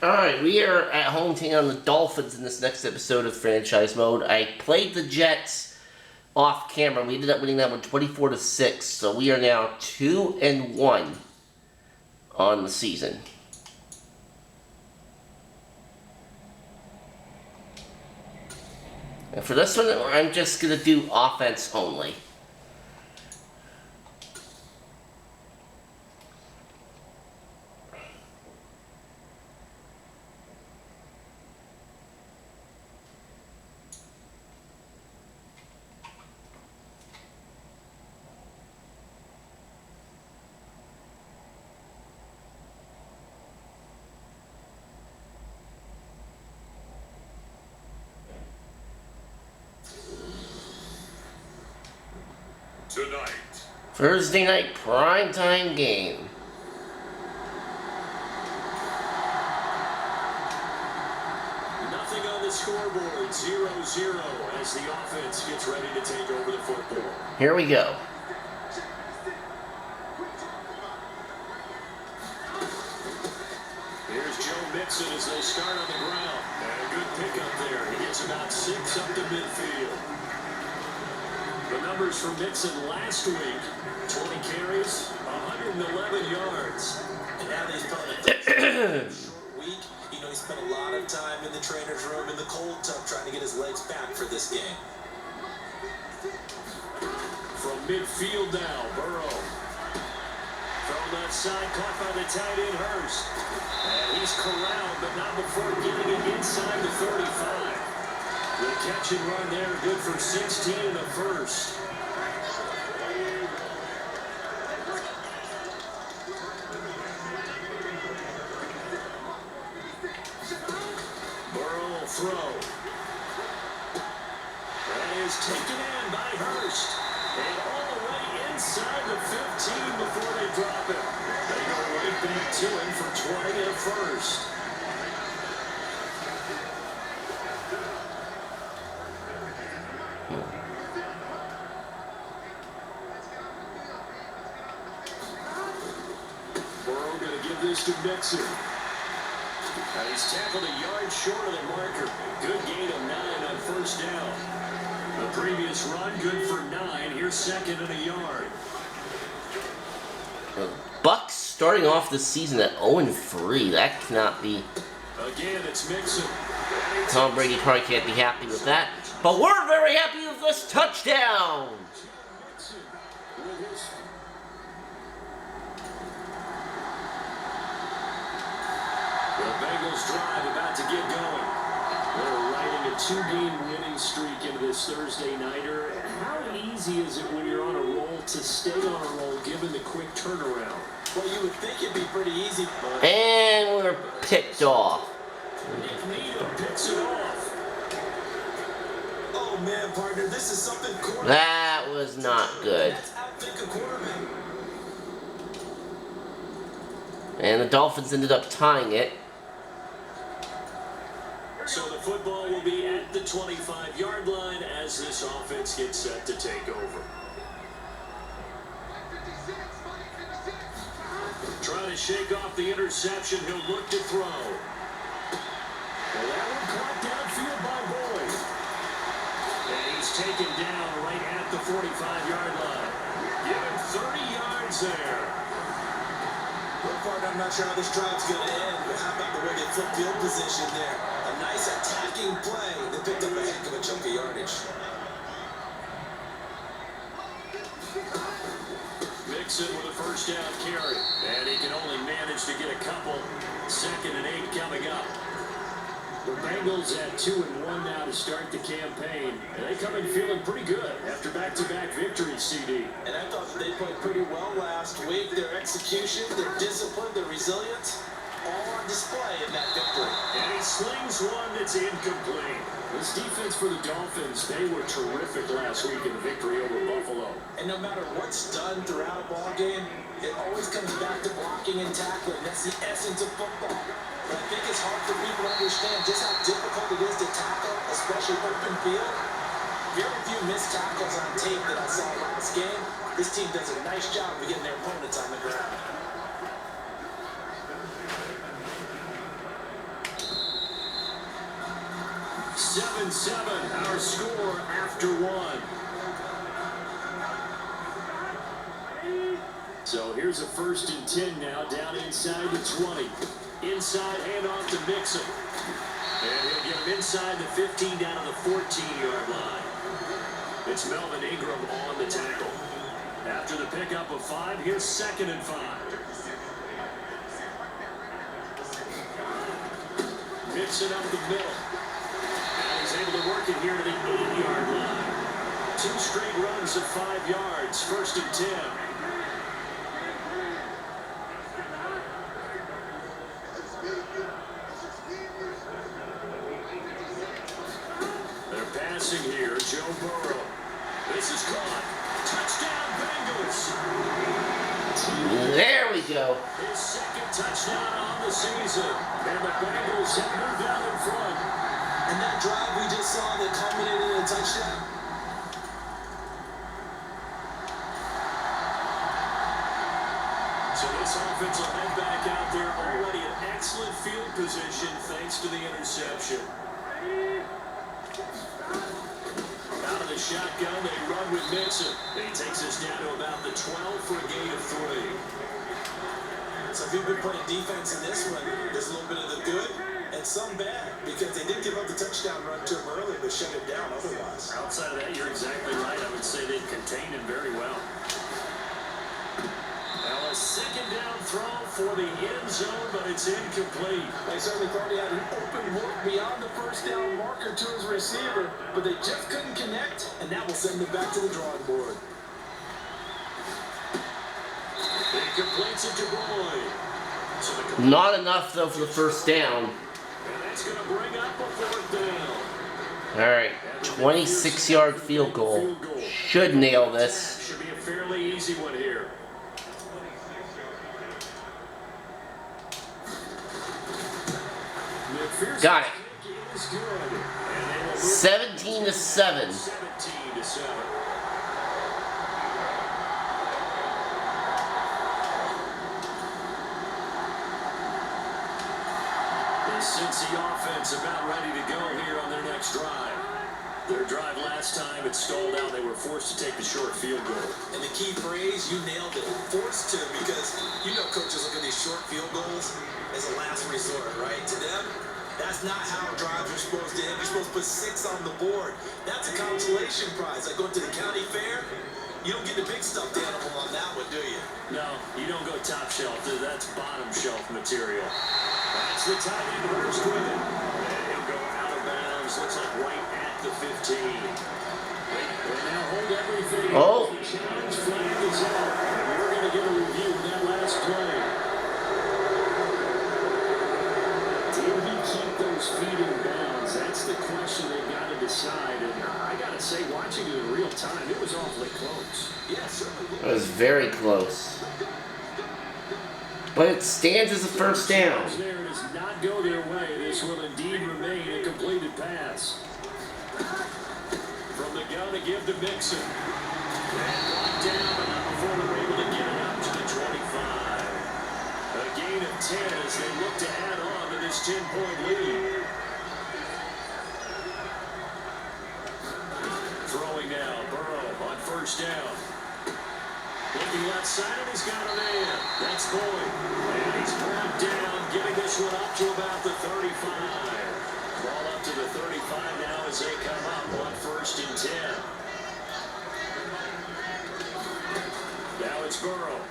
Alright, we are at home taking on the Dolphins in this next episode of Franchise Mode. I played the Jets off camera. We ended up winning that one 24-6. So we are now 2-1 on the season. And for this one, I'm just going to do offense only. Tonight, Thursday night primetime game. nothing on the scoreboard, 0-0 as the offense gets ready to take over the football. Here we go. Here's Joe Mixon as they start on the ground. And a good pickup there. He gets about 6 up to midfield. The numbers for Mixon last week, 20 carries, 111 yards. And now that he's playing a short week, he spent a lot of time in the trainer's room in the cold tub trying to get his legs back for this game. From midfield now, Burrow. From left side, caught by the tight end, Hurst. And he's corralled, but not before getting it inside the 35. The catch and run there, good for 16 in the first. Burrow will throw. That is taken in by Hurst. And all the way inside the 15 before they drop it. They go right back to him for 20 in the first. Burrow going to give this to Mixon. And he's tackled a yard short of the marker. Good gain of 9 on first down. The previous run, good for 9. Here's second and a yard. The Bucks starting off the season at 0-3. That cannot be. Again, it's Mixon. Tom Brady probably can't be happy with that. But we're very happy with this touchdown. The Bengals drive about to get going. They're riding a 2-game winning streak into this Thursday nighter. How easy is it when you're on a roll to stay on a roll given the quick turnaround? Well, you would think it'd be pretty easy, but And we're picked off. Nick Needham picks it off. oh man, partner, this is something quarterback. That was not good. That's outthink a quarterback. And the Dolphins ended up tying it. So the football will be at the 25-yard line as this offense gets set to take over. Trying to shake off the interception. He'll look to throw. Well, that one caught downfield by Boyd. And he's taken down right at the 45-yard line. Give him 30 yards there. Well, partner, I'm not sure how this drive's going to end, but how about the way they flip field position there? A nice attacking play that picked up a heck of a chunk of yardage. Mixon with a first down carry. And he can only manage to get a couple. 2nd and 8 coming up. The Bengals at 2-1 now to start the campaign. And they come in feeling pretty good after back-to-back victories, CD. And I thought that they played pretty well last week. Their execution, their discipline, their resilience, all on display in that victory. And he slings one that's incomplete. This defense for the Dolphins, they were terrific last week in the victory over Buffalo. And no matter what's done throughout a ball game, it always comes back to blocking and tackling. That's the essence of football. But I think it's hard for people to understand just how difficult it is to tackle, especially open field. Very few missed tackles on tape that I saw last game. This team does a nice job of getting their opponents on the ground. 7-7, our score after one. So here's a 1st and 10 now, down inside the 20. Inside, handoff to Mixon. And he'll get him inside the 15 down to the 14-yard line. It's Melvin Ingram on the tackle. After the pickup of 5, here's 2nd and 5. Mixon up the middle. And he's able to work it here to the 8-yard line. 2 straight runs of 5 yards, 1st and 10. They're passing here, Joe Burrow. This is caught. Touchdown, Bengals. There we go. His 2nd touchdown on the season. And the Bengals have moved out in front. And that drive we just saw that culminated in a touchdown. So this offense will head back out there, already in excellent field position thanks to the interception. Out of the shotgun, they run with Mixon. He takes us down to about the 12 for a gain of 3. So if you've been playing defense in this one, there's a little bit of the good and some bad, because they did give up the touchdown run to him early, but shut it down otherwise. Outside of that, you're exactly right. I would say they've contained him very well. Now a 2nd down throw for the end zone, but it's incomplete. They certainly thought he had an open look beyond the 1st down marker to his receiver, but they just couldn't connect, and that will send them back to the drawing board. He completes it to Boyd. So Not enough, though, for the 1st down. and that's going to bring up a 4th down. All right, 26-yard field goal. Should nail this. Should be a fairly easy one here. Got it. Is good. And they will move 17 to 7. 17 to 7. The Cincy offense about ready to go here on their next drive. Their drive last time, it stalled out. They were forced to take the short field goal. And the key phrase, you nailed it, forced to, because you know coaches look at these short field goals as a last resort, right? To them, that's not how drives are supposed to end. You're supposed to put 6 on the board. That's a consolation prize. Like going to the county fair, you don't get the big stuffed animal on that one, do you? No, you don't go top shelf. That's bottom shelf material. That's the tight end Hurst with it. And he'll go out of bounds. Looks like right at the 15. They now hold everything. Oh. The challenge flag is out. And we're going to get a review of that last play. Did he keep those feet in bounds? That's the question they've got to decide. And I got to say, watching it in real time, it was awfully close. Yeah, certainly. It was very close. But it stands as a 1st down. There does not go their way. This will indeed remain a completed pass. From the gun to give to Mixon. And blocked down, but not before they're able to get it up to the 25. A gain of 10 as they look to add on to this 10-point lead. Throwing now, Burrow on 1st down. Looking left side, and he's got a man. That's Boyd. And he's brought down, getting this one up to about the 35. Ball up to the 35 now as they come up on 1st and 10. Now it's Burrow.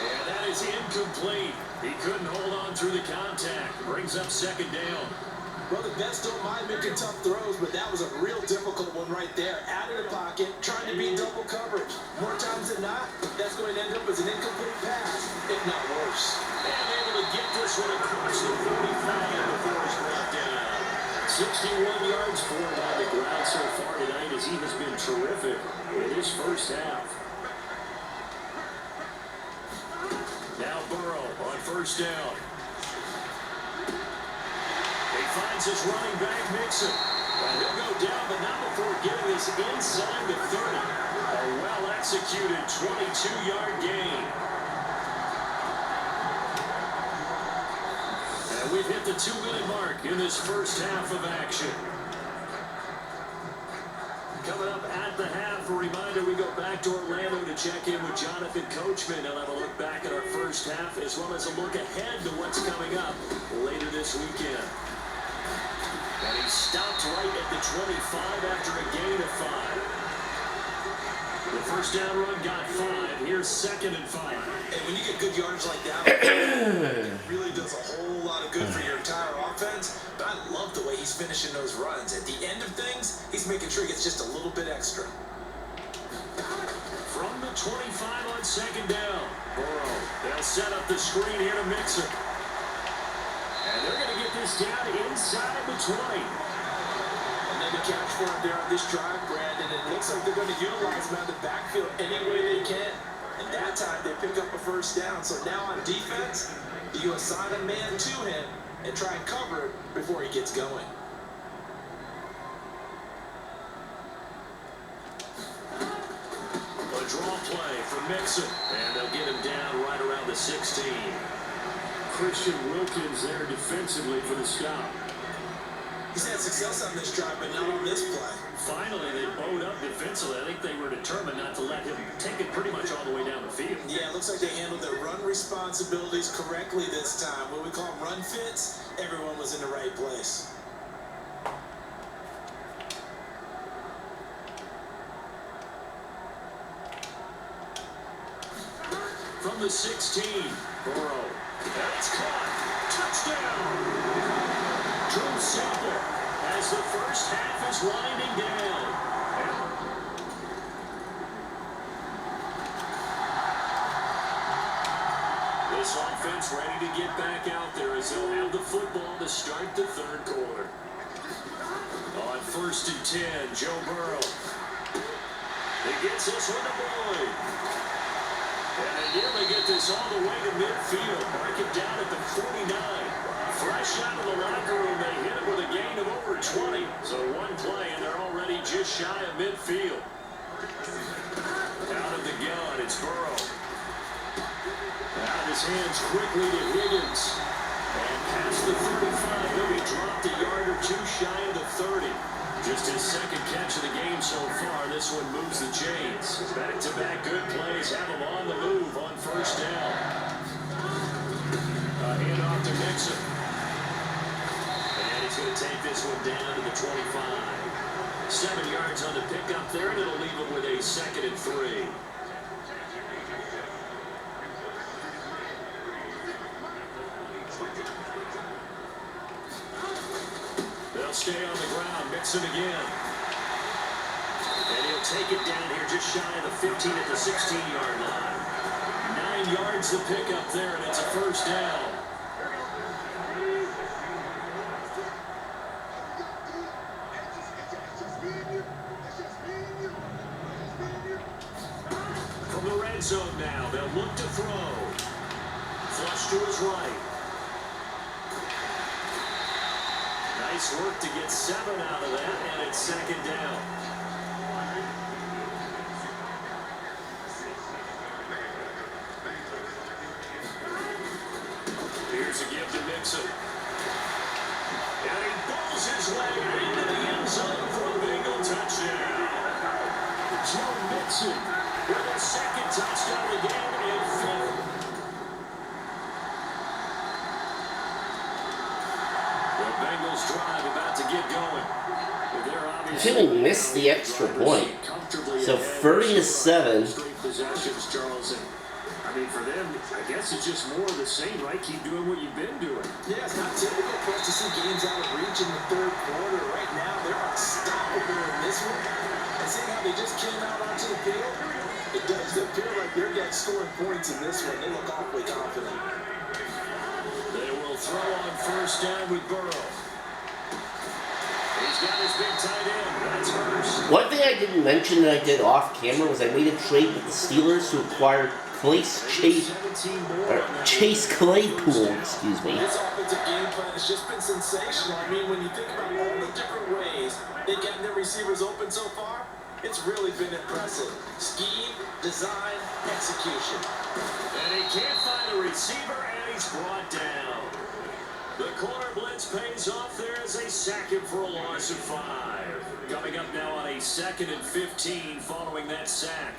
And that is incomplete. He couldn't hold on through the contact. Brings up 2nd down. Well, the best don't mind making tough throws, but that was a real difficult one right there. Out of the pocket, trying to beat double coverage. More times than not, that's going to end up as an incomplete pass, if not worse. And able to get this one across the 45 before he's brought down. 61 yards for him on the ground so far tonight as he has been terrific in his 1st half. Now Burrow on 1st down. Finds his running back, Mixon. And he'll go down, but not before getting this inside the 30. A well-executed 22-yard gain. we've hit the 2-minute mark in this first half of action. Coming up at the half, a reminder we go back to Orlando to check in with Jonathan Coachman. He'll have a look back at our first half as well as a look ahead to what's coming up later this weekend. And he stopped right at the 25 after a gain of 5. The first down run got 5. Here's 2nd and 5. And when you get good yardage like that, it really does a whole lot of good for your entire offense. But I love the way he's finishing those runs. At the end of things, he's making sure he gets just a little bit extra. From the 25 on 2nd down, Burrow. They'll set up the screen here to Mixon. And they're going to get this down inside the 20. Another catch for him there on this drive, Brandon. It looks like they're going to utilize him out of the backfield any way they can. And that time they pick up a first down. So now on defense, you assign a man to him and try and cover it before he gets going. A draw play for Mixon. And they'll get him down right around the 16. Christian Wilkins there defensively for the stop. He's had success on this drive, but not on this play. Finally, they bowed up defensively. I think they were determined not to let him take it pretty much all the way down the field. Yeah, it looks like they handled their run responsibilities correctly this time. What we call them run fits, everyone was in the right place. From the 16, Burrow. That's caught. Touchdown. Drew Sample as the first half is winding down. This offense ready to get back out there as they'll have the football to start the 3rd quarter. On 1st and 10, Joe Burrow. He gets this one to Boyd. And they nearly get this all the way to midfield. Mark it down at the 49. Fresh out of the locker room, they hit it with a gain of over 20. So one play, and they're already just shy of midfield. Out of the gun, it's Burrow. Out of his hands quickly to Higgins. And past the 35, he'll be dropped a yard or 2 shy of the 30. Just his 2nd catch of the game so far. This one moves the chains. Back-to-back good plays have him on the move on 1st down. Handoff to Mixon. And he's going to take this one down to the 25. 7 yards on the pickup there, and it'll leave him with a 2nd and 3. They'll stay on the ground. Mixon again. And he'll take it down here just shy of the 15 at the 16-yard line. 9 yards to pick up there, and it's a first down. From the red zone now, they'll look to throw. Flush to his right. Nice work to get 7 out of that, and it's 2nd down. Here's a give to Mixon. And he balls his way into the end zone for a Bengal touchdown. Joe Mixon with a 2nd touchdown of the game and 5th. The Bengals drive about to get going. I think we missed the extra point. So 30-7. Possessions, Charles. I mean, for them, I guess it's just more of the same, right? Keep doing what you've been doing. Yeah, it's not typical for us to see games out of reach in the 3rd quarter. Right now, they're unstoppable in this one. And seeing how they just came out onto the field, it does appear like they're getting scoring points in this one. They look awfully confident. They will throw on 1st down with Burrow. He's got his big tight end. That's Hurst. One thing I didn't mention that I did off camera was I made a trade with the Steelers to acquire Chase Claypool, excuse me. This offensive game plan has just been sensational. I mean, when you think about all the different ways they've gotten their receivers open so far, it's really been impressive. Scheme, design, execution. And he can't find a receiver, and he's brought down. The corner blitz pays off there as they sack him for a loss of 5. Coming up now on a 2nd and 15 following that sack.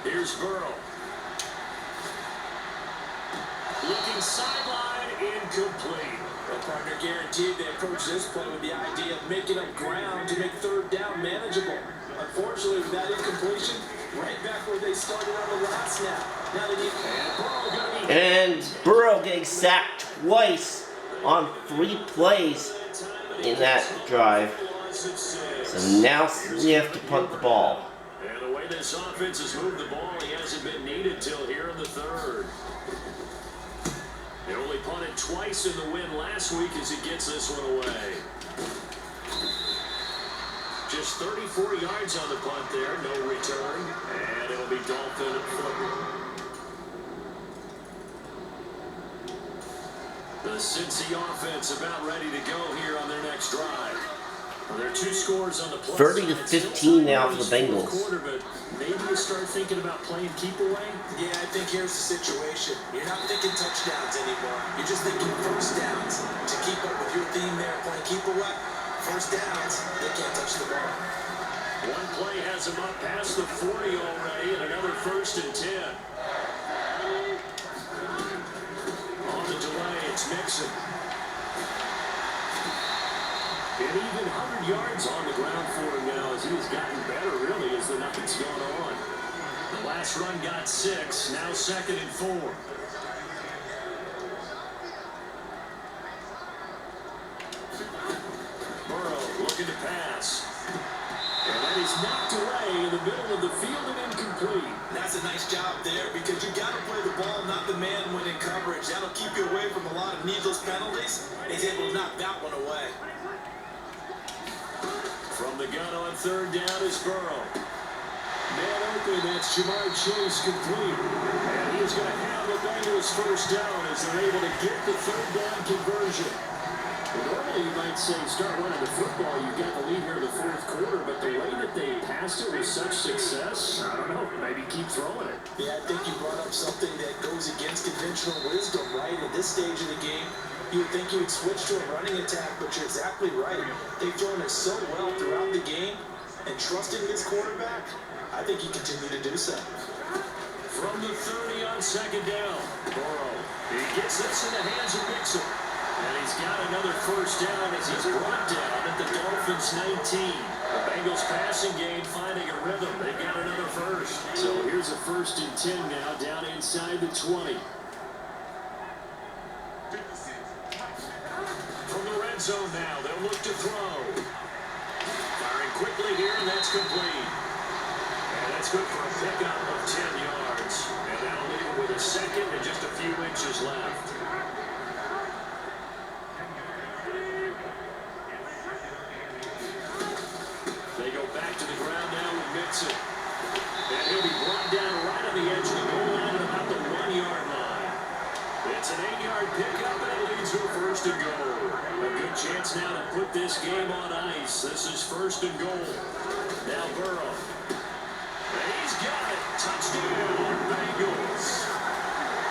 Here's Burrow. Looking sideline, incomplete. The partner guaranteed they approach this play with the idea of making up ground to make 3rd down manageable. Unfortunately, with that incompletion, right back where they started on the last snap. Now they need And Burrow getting sacked twice on 3 plays in that drive. So now we have to punt the ball. And the way this offense has moved the ball, he hasn't been needed till here in the 3rd. They only punted twice in the win last week as he gets this one away. Just 34 yards on the punt there, no return, and it'll be Dolphin football. The Cincy offense about ready to go here on their next drive. Well, there are 2 scores on the plus 30 to 15 now for the Bengals. But maybe you start thinking about playing keep away. Yeah, I think here's the situation. You're not thinking touchdowns anymore. You're just thinking first downs. To keep up with your theme there, playing keep away, first downs, they can't touch the ball. One play has him up past the 40 already, and another 1st and 10. On the delay, it's Mixon. And even 100 yards on the ground for him now as he's gotten better, really, as the night's gone on. The last run got 6, now 2nd and 4. Burrow looking to pass. And that is knocked away in the middle of the field and incomplete. That's a nice job there because you got to play the ball, not the man when in coverage. That'll keep you away from a lot of needless penalties. He's able to knock that one away. From the gun on 3rd down is Burrow. Man open, that's Jamar Chase complete. And he is going to have the Bengals 1st down as they're able to get the 3rd down conversion. Normally you might say start running the football, you've got the lead here in the 4th quarter, but the way that they passed it with such success, I don't know, maybe keep throwing it. Yeah, I think you brought up something that goes against conventional wisdom, right? At this stage of the game, you would think you would switch to a running attack, but you're exactly right. They've thrown it so well throughout the game, and trusting this quarterback, I think you continue to do so. From the 30 on 2nd down, Burrow. He gets this in the hands of Mixon. And he's got another 1st down as he's brought down at the Dolphins 19. The Bengals passing game finding a rhythm. They've got another 1st. So here's a 1st and 10 now down inside the 20. From the red zone now, they'll look to throw. Firing quickly here, and that's complete. And that's good for a pickup of 10 yards. And that'll leave him with a 2nd and just a few inches left. They go back to the ground now with Mixon. And he'll be brought down right on the edge of the goal line at about the 1-yard line. It's an 8-yard pickup, and it leads to a 1st and goal. A good chance now to put this game on ice. This is 1st and goal. Now Burrow. And he's got it. Touchdown, Bengals.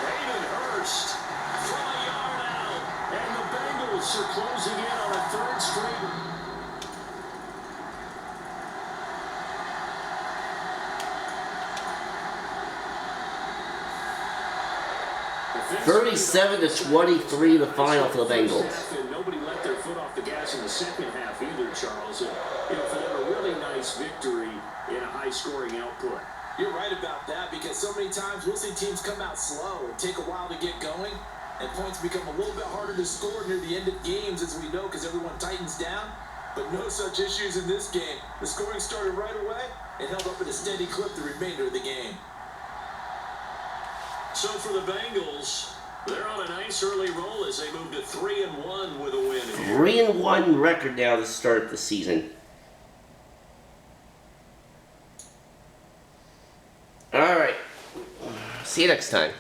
Hayden Hurst from a yard out. And the Bengals are closing in on a 3rd straight. 37 to 23 the final for the Bengals. And nobody let their foot off the gas in the 2nd half either, Charles. For them, a really nice victory in a high-scoring output. You're right about that because so many times we'll see teams come out slow and take a while to get going, and points become a little bit harder to score near the end of games, as we know, because everyone tightens down. But no such issues in this game. The scoring started right away and held up at a steady clip the remainder of the game. So for the Bengals, they're on a nice early roll as they move to 3-1 with a win here. 3-1 record now to start the season. All right. See you next time.